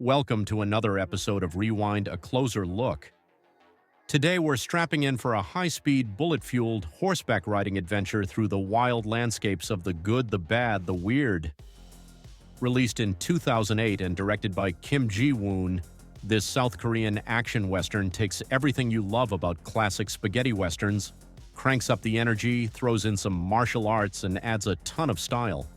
Welcome to another episode of Rewind, a closer look. Today we're strapping in for a high-speed, bullet-fueled horseback riding adventure through the wild landscapes of the good, the bad, the weird. Released in 2008 and directed by Kim Jee-woon, this South Korean action western takes everything you love about classic spaghetti westerns, cranks up the energy, throws in some martial arts, and adds a ton of style.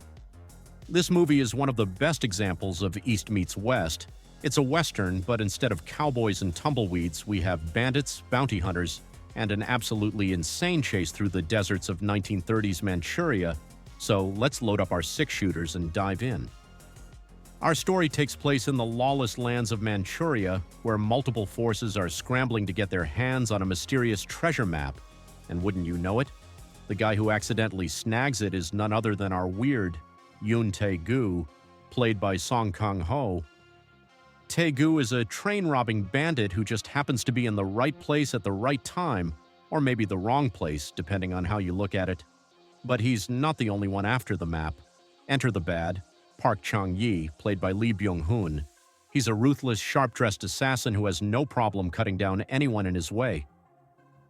This movie is one of the best examples of East meets West. It's a western, but instead of cowboys and tumbleweeds, we have bandits, bounty hunters, and an absolutely insane chase through the deserts of 1930s Manchuria. So let's load up our six-shooters and dive in. Our story takes place in the lawless lands of Manchuria, where multiple forces are scrambling to get their hands on a mysterious treasure map. And wouldn't you know it, the guy who accidentally snags it is none other than our weird Yoon Tae-gu, played by Song Kang-ho. Tae-gu is a train-robbing bandit who just happens to be in the right place at the right time, or maybe the wrong place, depending on how you look at it. But he's not the only one after the map. Enter the bad, Park Chung-yi, played by Byung-hun. He's a ruthless, sharp-dressed assassin who has no problem cutting down anyone in his way.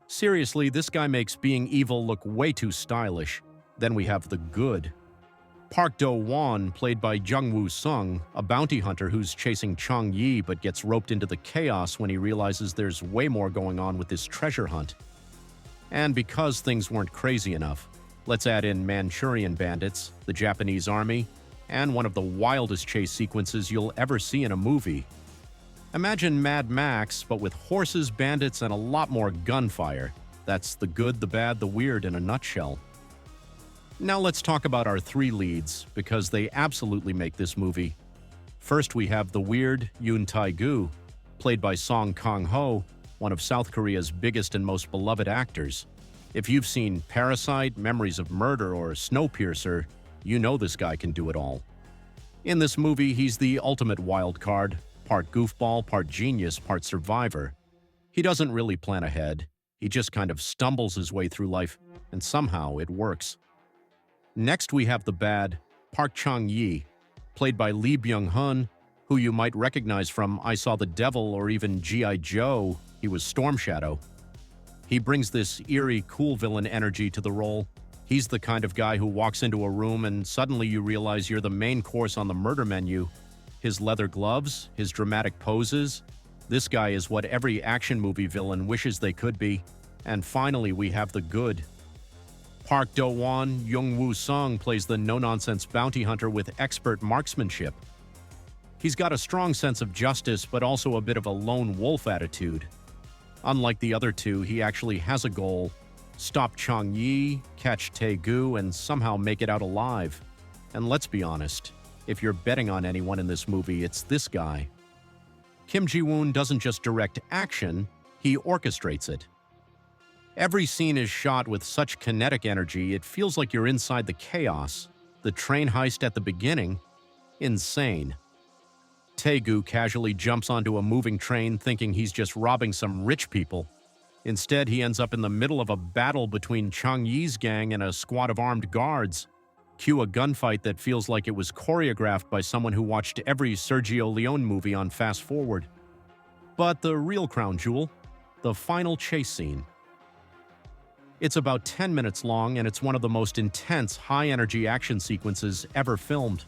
Seriously, this guy makes being evil look way too stylish. Then we have the good. Park Do-won, played by Jung Woo-sung, a bounty hunter who's chasing Chung-yi but gets roped into the chaos when he realizes there's way more going on with this treasure hunt. And because things weren't crazy enough, let's add in Manchurian bandits, the Japanese army, and one of the wildest chase sequences you'll ever see in a movie. Imagine Mad Max, but with horses, bandits, and a lot more gunfire. That's the good, the bad, the weird in a nutshell. Now let's talk about our three leads, because they absolutely make this movie. First, we have the weird Yoon Tae-gu, played by Song Kang-ho, one of South Korea's biggest and most beloved actors. If you've seen Parasite, Memories of Murder, or Snowpiercer, you know this guy can do it all. In this movie, he's the ultimate wild card, part goofball, part genius, part survivor. He doesn't really plan ahead. He just kind of stumbles his way through life, and somehow it works. Next, we have the bad, Park Chung-yi, played by Byung-hun, who you might recognize from I Saw the Devil or even G.I. Joe. He was Storm Shadow. He brings this eerie, cool villain energy to the role. He's the kind of guy who walks into a room and suddenly you realize you're the main course on the murder menu. His leather gloves, his dramatic poses. This guy is what every action movie villain wishes they could be. And finally, we have the good. Park Do-won, Jung Woo-sung plays the no-nonsense bounty hunter with expert marksmanship. He's got a strong sense of justice, but also a bit of a lone wolf attitude. Unlike the other two, he actually has a goal: stop Chung-yi, catch Tae-gu, and somehow make it out alive. And let's be honest, if you're betting on anyone in this movie, it's this guy. Kim Jee-woon doesn't just direct action, he orchestrates it. Every scene is shot with such kinetic energy, it feels like you're inside the chaos. The train heist at the beginning? Insane. Tae-gu casually jumps onto a moving train thinking he's just robbing some rich people. Instead, he ends up in the middle of a battle between Chung-yi's gang and a squad of armed guards. Cue a gunfight that feels like it was choreographed by someone who watched every Sergio Leone movie on Fast Forward. But the real crown jewel? The final chase scene. It's about 10 minutes long, and it's one of the most intense, high-energy action sequences ever filmed.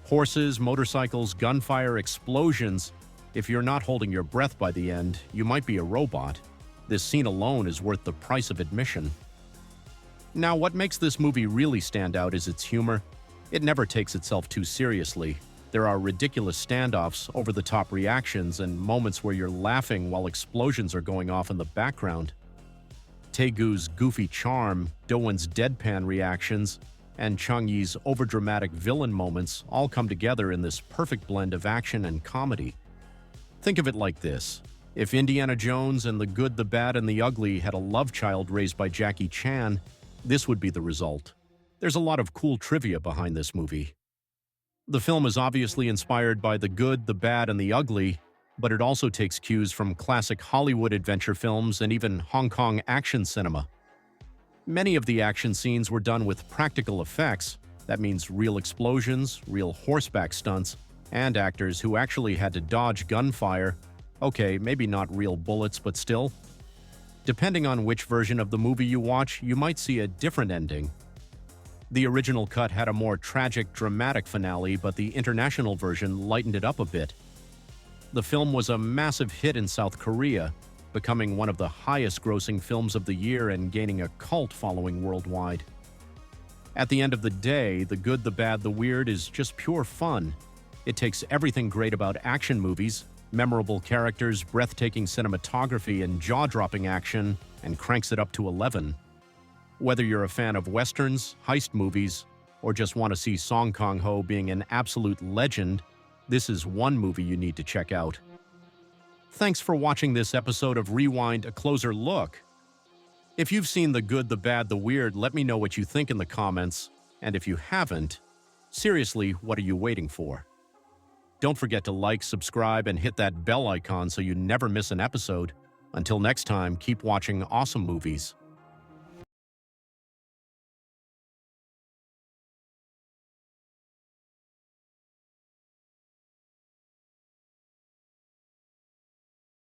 Horses, motorcycles, gunfire, explosions. If you're not holding your breath by the end, you might be a robot. This scene alone is worth the price of admission. Now, what makes this movie really stand out is its humor. It never takes itself too seriously. There are ridiculous standoffs, over-the-top reactions, and moments where you're laughing while explosions are going off in the background. Tae-gu's goofy charm, Do-won's deadpan reactions, and Chung-yi's overdramatic villain moments all come together in this perfect blend of action and comedy. Think of it like this. If Indiana Jones and the Good, the Bad, and the Ugly had a love child raised by Jackie Chan, this would be the result. There's a lot of cool trivia behind this movie. The film is obviously inspired by The Good, the Bad, and the Ugly, but it also takes cues from classic Hollywood adventure films and even Hong Kong action cinema. Many of the action scenes were done with practical effects. That means real explosions, real horseback stunts, and actors who actually had to dodge gunfire. Okay, maybe not real bullets, but still. Depending on which version of the movie you watch, you might see a different ending. The original cut had a more tragic, dramatic finale, but the international version lightened it up a bit. The film was a massive hit in South Korea, becoming one of the highest-grossing films of the year and gaining a cult following worldwide. At the end of the day, The Good, the Bad, the Weird is just pure fun. It takes everything great about action movies, memorable characters, breathtaking cinematography, and jaw-dropping action, and cranks it up to 11. Whether you're a fan of westerns, heist movies, or just want to see Song Kang-ho being an absolute legend, this is one movie you need to check out. Thanks for watching this episode of Rewind: A Closer Look. If you've seen The Good, the Bad, the Weird, let me know what you think in the comments. And if you haven't, seriously, what are you waiting for? Don't forget to like, subscribe, and hit that bell icon so you never miss an episode. Until next time, keep watching awesome movies.